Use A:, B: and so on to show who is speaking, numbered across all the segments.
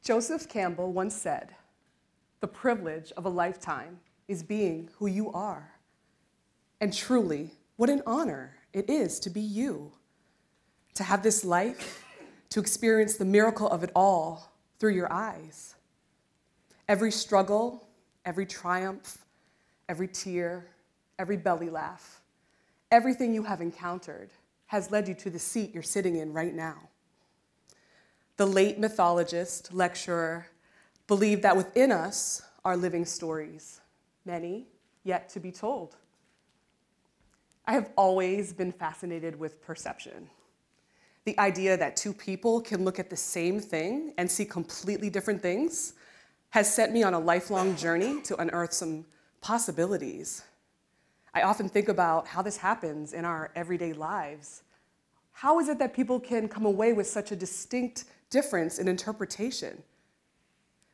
A: Joseph Campbell once said, "The privilege of a lifetime is being who you are." And truly, what an honor it is to be you, to have this life, to experience the miracle of it all through your eyes. Every struggle, every triumph, every tear, every belly laugh, everything you have encountered has led you to the seat you're sitting in right now. The late mythologist, lecturer, believed that within us are living stories, many yet to be told. I have always been fascinated with perception. The idea that two people can look at the same thing and see completely different things has sent me on a lifelong journey to unearth some possibilities. I often think about how this happens in our everyday lives. How is it that people can come away with such a distinct difference in interpretation?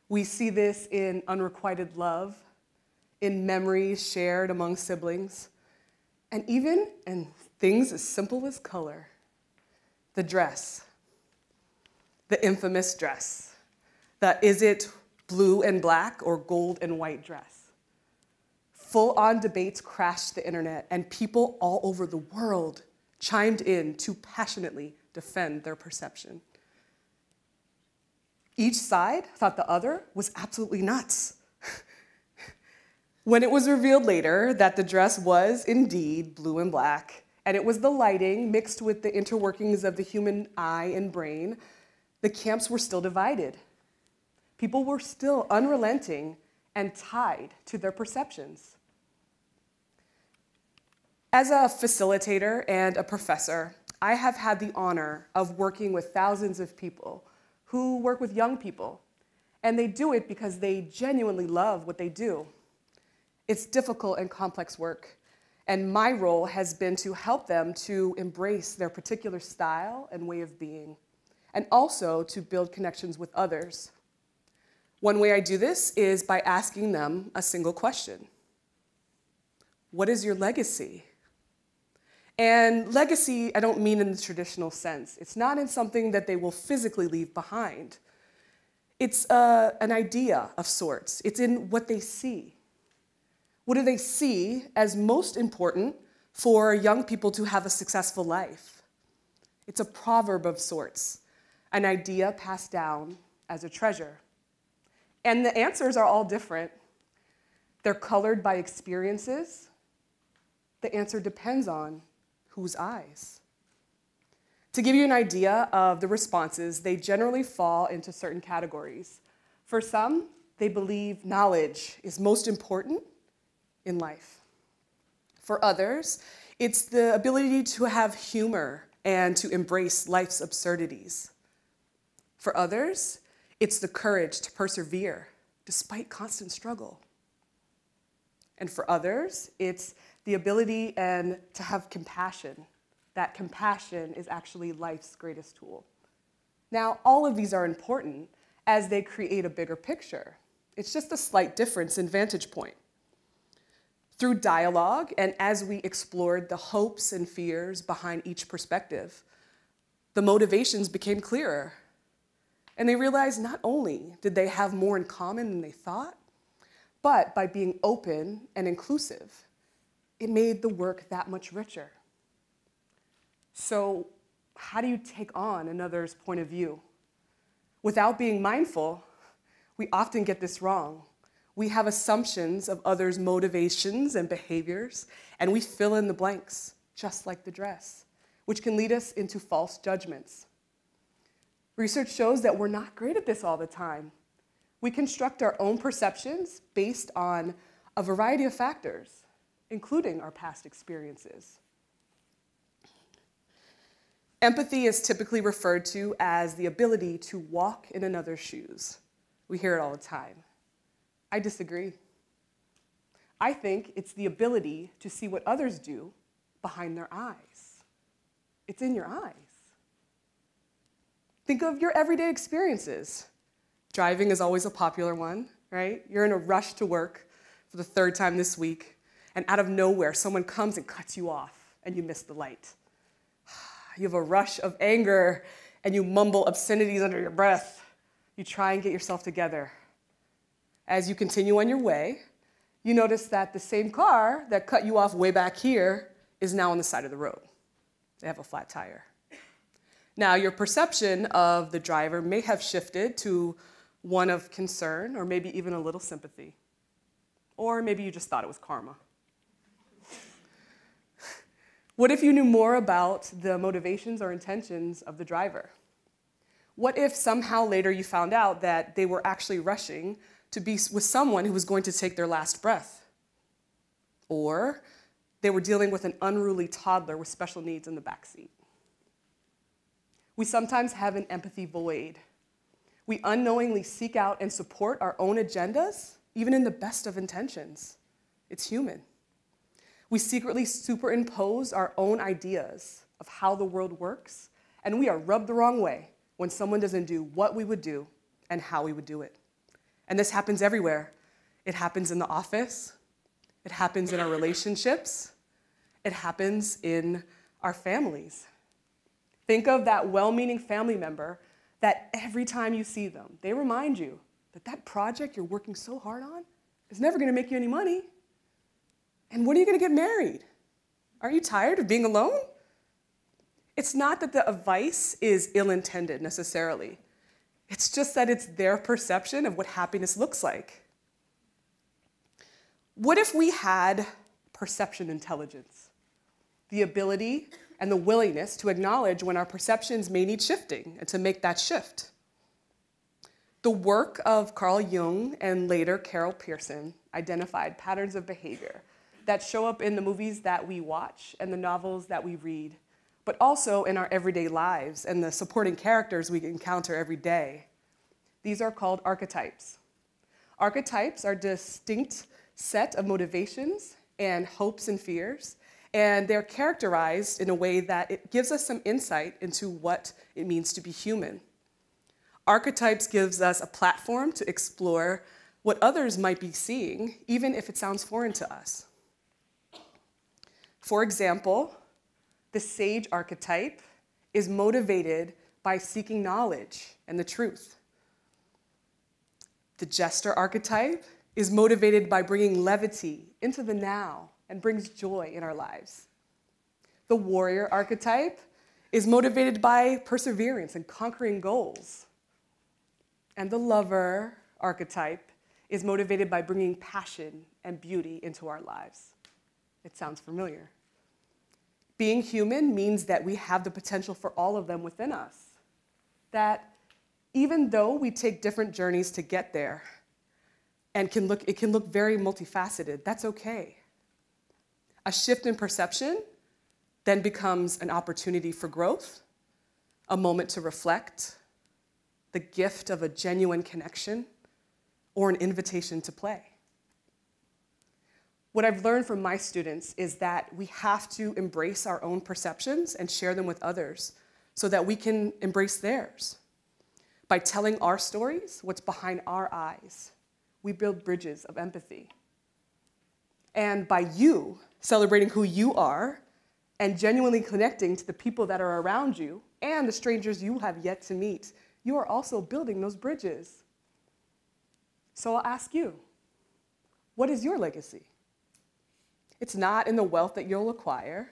A: We see this in unrequited love, in memories shared among siblings, and even in things as simple as color. The dress, the infamous dress, the is it blue and black or gold and white dress. Full-on debates crashed the internet, and people all over the world chimed in to passionately defend their perception. Each side thought the other was absolutely nuts. When it was revealed later that the dress was indeed blue and black, and it was the lighting mixed with the interworkings of the human eye and brain, the camps were still divided. People were still unrelenting and tied to their perceptions. As a facilitator and a professor, I have had the honor of working with thousands of people who work with young people, and they do it because they genuinely love what they do. It's difficult and complex work, and my role has been to help them to embrace their particular style and way of being, and also to build connections with others. One way I do this is by asking them a single question. What is your legacy? And legacy, I don't mean in the traditional sense. It's not in something that they will physically leave behind. It's an idea of sorts. It's in what they see. What do they see as most important for young people to have a successful life? It's a proverb of sorts, an idea passed down as a treasure. And the answers are all different. They're colored by experiences. The answer depends on whose eyes. To give you an idea of the responses, they generally fall into certain categories. For some, they believe knowledge is most important in life. For others, it's the ability to have humor and to embrace life's absurdities. For others, it's the courage to persevere despite constant struggle. And for others, it's the ability and to have compassion. That compassion is actually life's greatest tool. Now, all of these are important as they create a bigger picture. It's just a slight difference in vantage point. Through dialogue, and as we explored the hopes and fears behind each perspective, the motivations became clearer. And they realized not only did they have more in common than they thought, but by being open and inclusive, it made the work that much richer. So, how do you take on another's point of view? Without being mindful, we often get this wrong. We have assumptions of others' motivations and behaviors, and we fill in the blanks, just like the dress, which can lead us into false judgments. Research shows that we're not great at this all the time. We construct our own perceptions based on a variety of factors, including our past experiences. Empathy is typically referred to as the ability to walk in another's shoes. We hear it all the time. I disagree. I think it's the ability to see what others do behind their eyes. It's in your eyes. Think of your everyday experiences. Driving is always a popular one, right? You're in a rush to work for the third time this week, and out of nowhere, someone comes and cuts you off, and you miss the light. You have a rush of anger, and you mumble obscenities under your breath. You try and get yourself together. As you continue on your way, you notice that the same car that cut you off way back here is now on the side of the road. They have a flat tire. Now, your perception of the driver may have shifted to one of concern or maybe even a little sympathy. Or maybe you just thought it was karma. What if you knew more about the motivations or intentions of the driver? What if somehow later you found out that they were actually rushing to be with someone who was going to take their last breath? Or they were dealing with an unruly toddler with special needs in the backseat. We sometimes have an empathy void. We unknowingly seek out and support our own agendas, even in the best of intentions. It's human. We secretly superimpose our own ideas of how the world works, and we are rubbed the wrong way when someone doesn't do what we would do and how we would do it. And this happens everywhere. It happens in the office. It happens in our relationships. It happens in our families. Think of that well-meaning family member that every time you see them, they remind you that that project you're working so hard on is never going to make you any money. And when are you going to get married? Aren't you tired of being alone? It's not that the advice is ill-intended necessarily. It's just that it's their perception of what happiness looks like. What if we had perception intelligence? The ability and the willingness to acknowledge when our perceptions may need shifting and to make that shift. The work of Carl Jung and later Carol Pearson identified patterns of behavior that show up in the movies that we watch and the novels that we read, but also in our everyday lives and the supporting characters we encounter every day. These are called archetypes. Archetypes are a distinct set of motivations and hopes and fears, and they're characterized in a way that it gives us some insight into what it means to be human. Archetypes gives us a platform to explore what others might be seeing, even if it sounds foreign to us. For example, the sage archetype is motivated by seeking knowledge and the truth. The jester archetype is motivated by bringing levity into the now and brings joy in our lives. The warrior archetype is motivated by perseverance and conquering goals. And the lover archetype is motivated by bringing passion and beauty into our lives. It sounds familiar. Being human means that we have the potential for all of them within us. That even though we take different journeys to get there, and it can look very multifaceted, that's okay. A shift in perception then becomes an opportunity for growth, a moment to reflect, the gift of a genuine connection, or an invitation to play. What I've learned from my students is that we have to embrace our own perceptions and share them with others so that we can embrace theirs. By telling our stories, what's behind our eyes, we build bridges of empathy. And by you celebrating who you are and genuinely connecting to the people that are around you and the strangers you have yet to meet, you are also building those bridges. So I'll ask you, what is your legacy? It's not in the wealth that you'll acquire.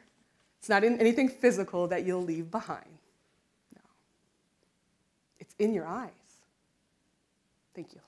A: It's not in anything physical that you'll leave behind. No. It's in your eyes. Thank you.